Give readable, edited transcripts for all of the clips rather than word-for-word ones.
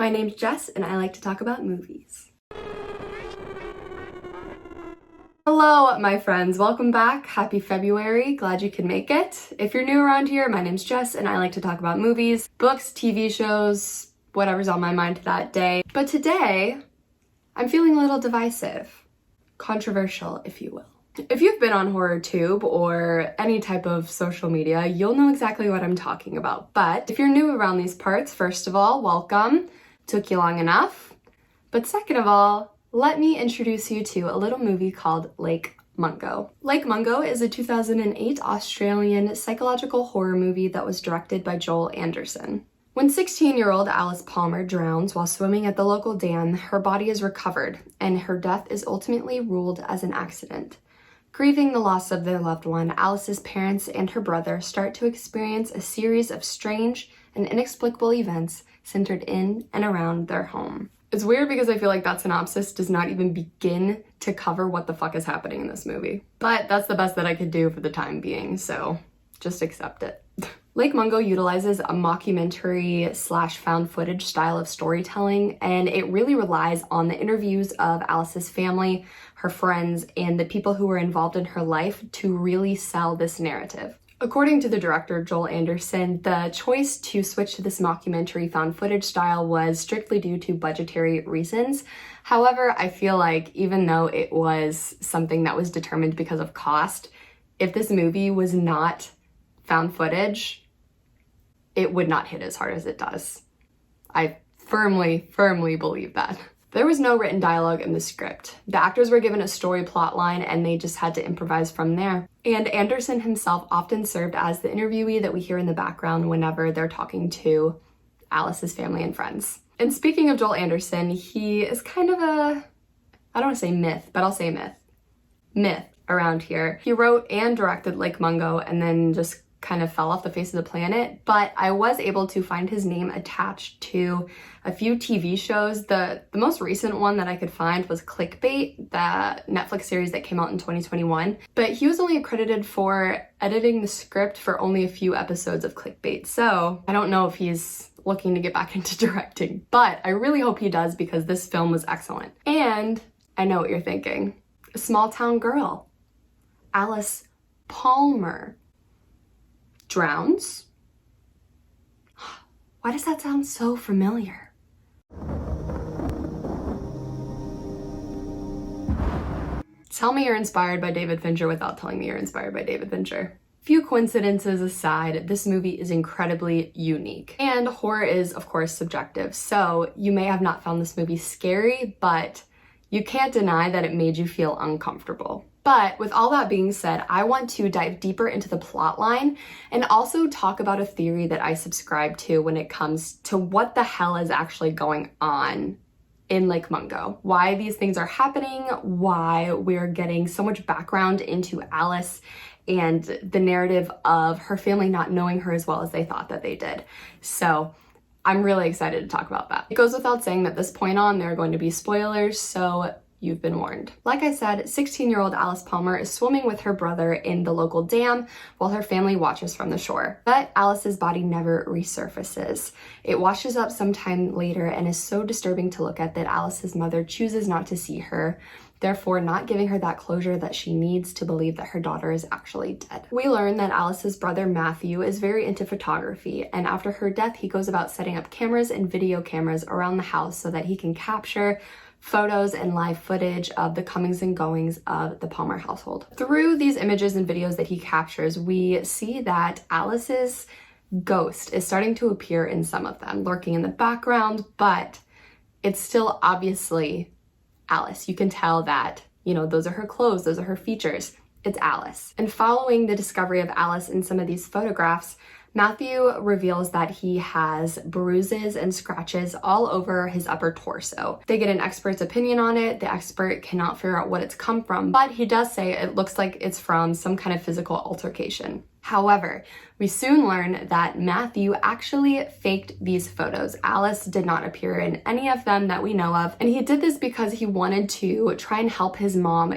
My name's Jess, and I like to talk about movies. Hello, my friends. Welcome back. Happy February. Glad you could make it. If you're new around here, my name's Jess, and I like to talk about movies, books, TV shows, whatever's on my mind that day. But today, I'm feeling a little divisive. Controversial, if you will. If you've been on HorrorTube or any type of social media, you'll know exactly what I'm talking about. But if you're new around these parts, first of all, welcome. Took you long enough. But second of all, let me introduce you to a little movie called Lake Mungo. Lake Mungo is a 2008 Australian psychological horror movie that was directed by Joel Anderson. When 16-year-old Alice Palmer drowns while swimming at the local dam, her body is recovered, and her death is ultimately ruled as an accident. Grieving the loss of their loved one, Alice's parents and her brother start to experience a series of strange and inexplicable events centered in and around their home. It's weird because I feel like that synopsis does not even begin to cover what the fuck is happening in this movie. But that's the best that I could do for the time being, so just accept it. Lake Mungo utilizes a mockumentary / found footage style of storytelling, and it really relies on the interviews of Alice's family, her friends, and the people who were involved in her life to really sell this narrative. According to the director, Joel Anderson, the choice to switch to this mockumentary found footage style was strictly due to budgetary reasons. However, I feel like even though it was something that was determined because of cost, if this movie was not found footage, it would not hit as hard as it does. I firmly believe that. There was no written dialogue in the script. The actors were given a story plot line and they just had to improvise from there. And Anderson himself often served as the interviewee that we hear in the background whenever they're talking to Alice's family and friends. And speaking of Joel Anderson, he is kind of a, I don't want to say myth, but I'll say myth around here. He wrote and directed Lake Mungo and then just kind of fell off the face of the planet, but I was able to find his name attached to a few TV shows. The most recent one that I could find was Clickbait, the Netflix series that came out in 2021, but he was only credited for editing the script for only a few episodes of Clickbait, so I don't know if he's looking to get back into directing, but I really hope he does because this film was excellent. And I know what you're thinking. A small town girl, Alice Palmer, drowns? Why does that sound so familiar? Tell me you're inspired by David Fincher without telling me you're inspired by David Fincher. Few coincidences aside, this movie is incredibly unique. And horror is, of course, subjective. So you may have not found this movie scary, but you can't deny that it made you feel uncomfortable. But with all that being said, I want to dive deeper into the plot line and also talk about a theory that I subscribe to when it comes to what the hell is actually going on in Lake Mungo. Why these things are happening, why we're getting so much background into Alice and the narrative of her family not knowing her as well as they thought that they did. So I'm really excited to talk about that. It goes without saying that this point on, there are going to be spoilers, so you've been warned. Like I said, 16-year-old Alice Palmer is swimming with her brother in the local dam while her family watches from the shore. But Alice's body never resurfaces. It washes up sometime later and is so disturbing to look at that Alice's mother chooses not to see her, therefore not giving her that closure that she needs to believe that her daughter is actually dead. We learn that Alice's brother Matthew is very into photography, and after her death, he goes about setting up cameras and video cameras around the house so that he can capture photos and live footage of the comings and goings of the Palmer household. Through these images and videos that he captures, we see that Alice's ghost is starting to appear in some of them, lurking in the background, but it's still obviously Alice. You can tell that, you know, those are her clothes, those are her features. It's Alice. And following the discovery of Alice in some of these photographs, Matthew reveals that he has bruises and scratches all over his upper torso. They get an expert's opinion on it. The expert cannot figure out what it's come from, but he does say it looks like it's from some kind of physical altercation. However, we soon learn that Matthew actually faked these photos. Alice did not appear in any of them that we know of, and he did this because he wanted to try and help his mom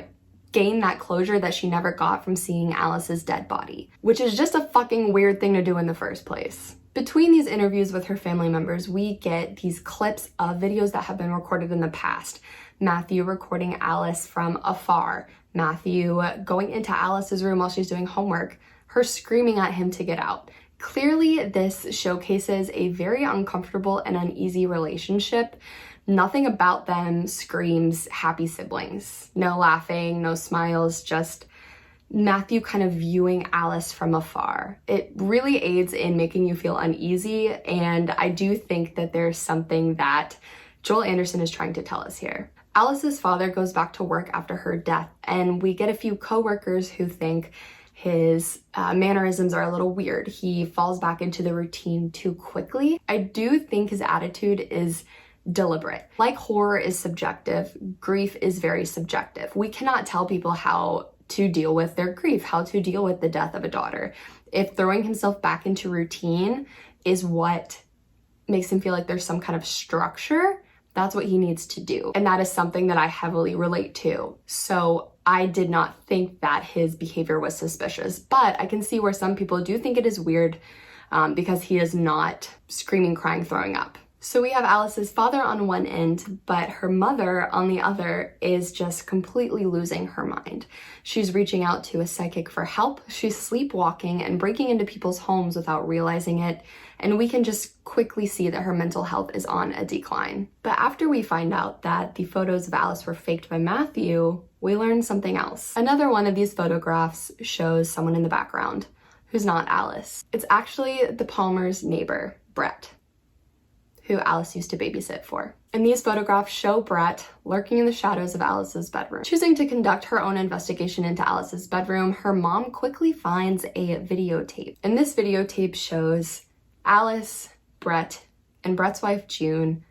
gain that closure that she never got from seeing Alice's dead body, which is just a fucking weird thing to do in the first place. Between these interviews with her family members, we get these clips of videos that have been recorded in the past. Matthew recording Alice from afar, Matthew going into Alice's room while she's doing homework, her screaming at him to get out. Clearly, this showcases a very uncomfortable and uneasy relationship. Nothing about them screams happy siblings. No laughing, no smiles, just Matthew kind of viewing Alice from afar. It really aids in making you feel uneasy, and I do think that there's something that Joel Anderson is trying to tell us here. Alice's father goes back to work after her death, and we get a few coworkers who think his mannerisms are a little weird. He falls back into the routine too quickly. I do think his attitude is deliberate. Like horror is subjective, grief is very subjective. We cannot tell people how to deal with their grief, how to deal with the death of a daughter. If throwing himself back into routine is what makes him feel like there's some kind of structure, that's what he needs to do. And that is something that I heavily relate to. So I did not think that his behavior was suspicious, but I can see where some people do think it is weird because he is not screaming, crying, throwing up. So we have Alice's father on one end, but her mother on the other is just completely losing her mind. She's reaching out to a psychic for help. She's sleepwalking and breaking into people's homes without realizing it. And we can just quickly see that her mental health is on a decline. But after we find out that the photos of Alice were faked by Matthew, we learn something else. Another one of these photographs shows someone in the background who's not Alice. It's actually the Palmer's neighbor, Brett, who Alice used to babysit for. And these photographs show Brett lurking in the shadows of Alice's bedroom. Choosing to conduct her own investigation into Alice's bedroom, her mom quickly finds a videotape. And this videotape shows Alice, Brett, and Brett's wife, June,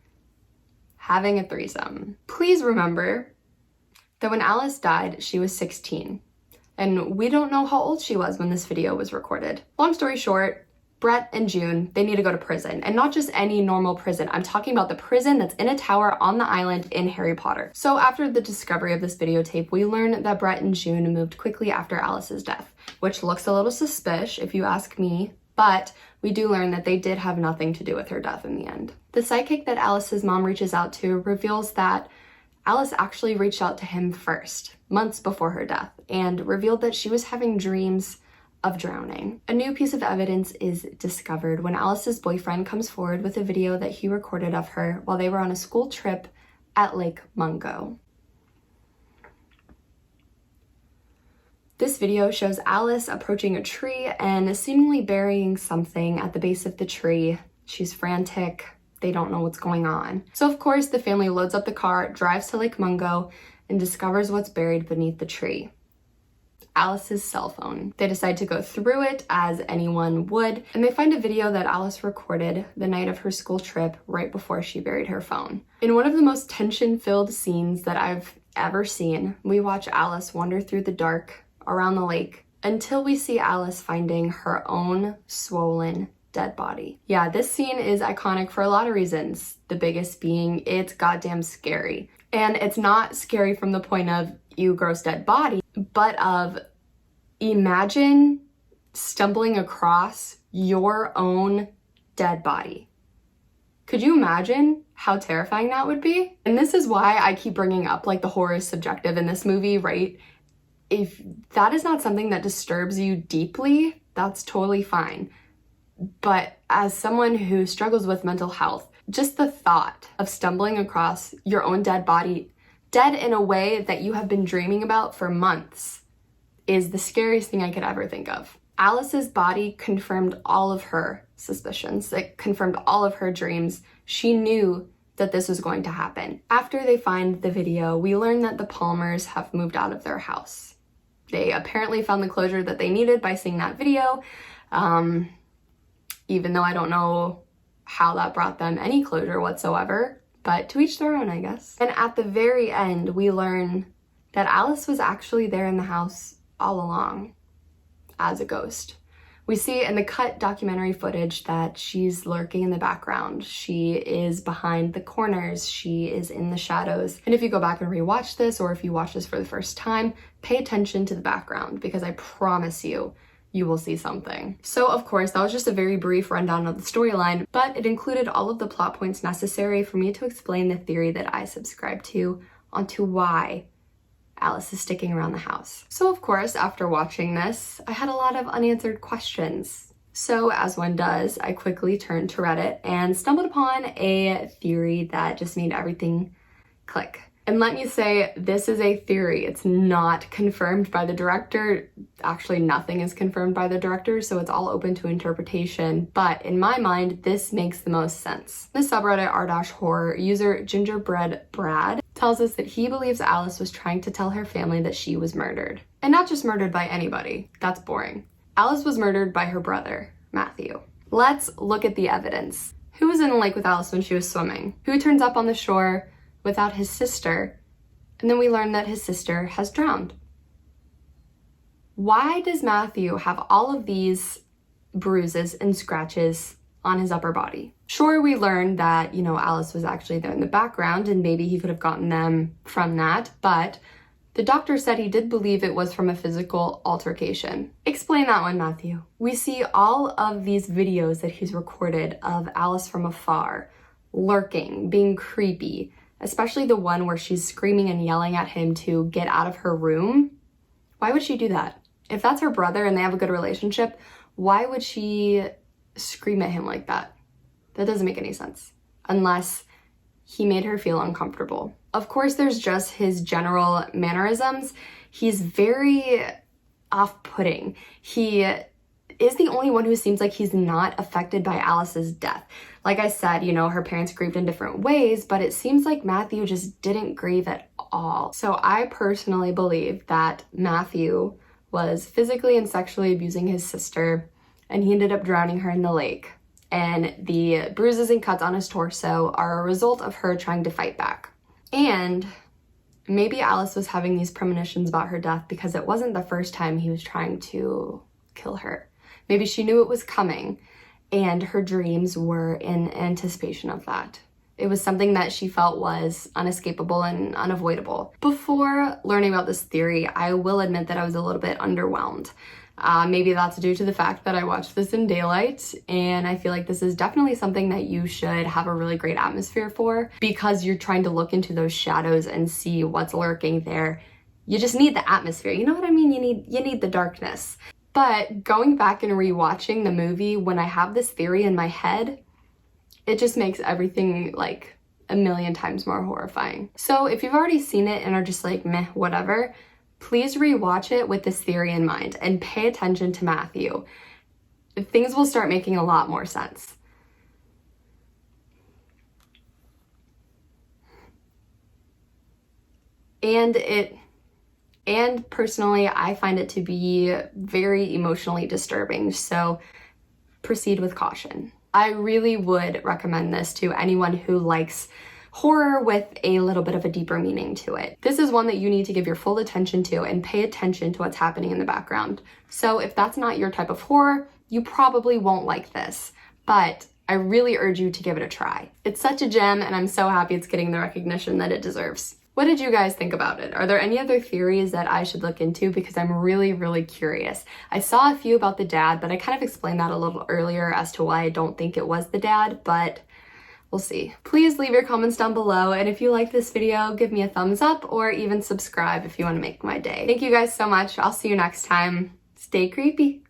having a threesome. Please remember that when Alice died, she was 16. And we don't know how old she was when this video was recorded. Long story short, Brett and June, they need to go to prison, and not just any normal prison. I'm talking about the prison that's in a tower on the island in Harry Potter. So after the discovery of this videotape, we learn that Brett and June moved quickly after Alice's death, which looks a little suspicious if you ask me, but we do learn that they did have nothing to do with her death in the end. The psychic that Alice's mom reaches out to reveals that Alice actually reached out to him first, months before her death, and revealed that she was having dreams of drowning. A new piece of evidence is discovered when Alice's boyfriend comes forward with a video that he recorded of her while they were on a school trip at Lake Mungo. This video shows Alice approaching a tree and seemingly burying something at the base of the tree. She's frantic. They don't know what's going on. So of course, the family loads up the car, drives to Lake Mungo, and discovers what's buried beneath the tree. Alice's cell phone. They decide to go through it as anyone would, and they find a video that Alice recorded the night of her school trip right before she buried her phone. In one of the most tension-filled scenes that I've ever seen, we watch Alice wander through the dark around the lake until we see Alice finding her own swollen dead body. Yeah, this scene is iconic for a lot of reasons, the biggest being it's goddamn scary. And it's not scary from the point of you gross dead body, but of imagine stumbling across your own dead body. Could you imagine how terrifying that would be? And this is why I keep bringing up like the horror is subjective in this movie, right? If that is not something that disturbs you deeply, that's totally fine. But as someone who struggles with mental health, just the thought of stumbling across your own dead body, dead in a way that you have been dreaming about for months, is the scariest thing I could ever think of. Alice's body confirmed all of her suspicions. It confirmed all of her dreams. She knew that this was going to happen. After they find the video, we learn that the Palmers have moved out of their house. They apparently found the closure that they needed by seeing that video, even though I don't know how that brought them any closure whatsoever, but to each their own, I guess. And at the very end, we learn that Alice was actually there in the house all along as a ghost. We see in the cut documentary footage that she's lurking in the background. She is behind the corners. She is in the shadows. And if you go back and rewatch this, or if you watch this for the first time, pay attention to the background, because I promise you, you will see something. So of course, that was just a very brief rundown of the storyline, but it included all of the plot points necessary for me to explain the theory that I subscribe to onto why Alice is sticking around the house. So of course, after watching this, I had a lot of unanswered questions. So as one does, I quickly turned to Reddit and stumbled upon a theory that just made everything click. And let me say, this is a theory. It's not confirmed by the director. Actually, nothing is confirmed by the director, so it's all open to interpretation. But in my mind, this makes the most sense. The subreddit r-horror user Gingerbread Brad tells us that he believes Alice was trying to tell her family that she was murdered. And not just murdered by anybody. That's boring. Alice was murdered by her brother, Matthew. Let's look at the evidence. Who was in the lake with Alice when she was swimming? Who turns up on the shore without his sister, and then we learn that his sister has drowned? Why does Matthew have all of these bruises and scratches on his upper body? Sure, we learned that, Alice was actually there in the background and maybe he could have gotten them from that, but the doctor said he did believe it was from a physical altercation. Explain that one, Matthew. We see all of these videos that he's recorded of Alice from afar, lurking, being creepy, especially the one where she's screaming and yelling at him to get out of her room. Why would she do that? If that's her brother and they have a good relationship, why would she scream at him like that? That doesn't make any sense. Unless he made her feel uncomfortable. Of course, there's just his general mannerisms. He's very off-putting. He is the only one who seems like he's not affected by Alice's death. Like I said, her parents grieved in different ways, but it seems like Matthew just didn't grieve at all. So I personally believe that Matthew was physically and sexually abusing his sister, and he ended up drowning her in the lake. And the bruises and cuts on his torso are a result of her trying to fight back. And maybe Alice was having these premonitions about her death because it wasn't the first time he was trying to kill her. Maybe she knew it was coming, and her dreams were in anticipation of that. It was something that she felt was unescapable and unavoidable. Before learning about this theory, I will admit that I was a little bit underwhelmed. Maybe that's due to the fact that I watched this in daylight, and I feel like this is definitely something that you should have a really great atmosphere for, because you're trying to look into those shadows and see what's lurking there. You just need the atmosphere, you know what I mean? You need the darkness. But going back and rewatching the movie, when I have this theory in my head, it just makes everything like a million times more horrifying. So if you've already seen it and are just like, meh, whatever, please rewatch it with this theory in mind and pay attention to Matthew. Things will start making a lot more sense. And personally, I find it to be very emotionally disturbing, so proceed with caution. I really would recommend this to anyone who likes horror with a little bit of a deeper meaning to it. This is one that you need to give your full attention to and pay attention to what's happening in the background. So if that's not your type of horror, you probably won't like this, but I really urge you to give it a try. It's such a gem, and I'm so happy it's getting the recognition that it deserves. What did you guys think about it? Are there any other theories that I should look into? Because I'm really, really curious. I saw a few about the dad, but I kind of explained that a little earlier as to why I don't think it was the dad, but we'll see. Please leave your comments down below, and if you like this video, give me a thumbs up or even subscribe if you want to make my day. Thank you guys so much. I'll see you next time. Stay creepy.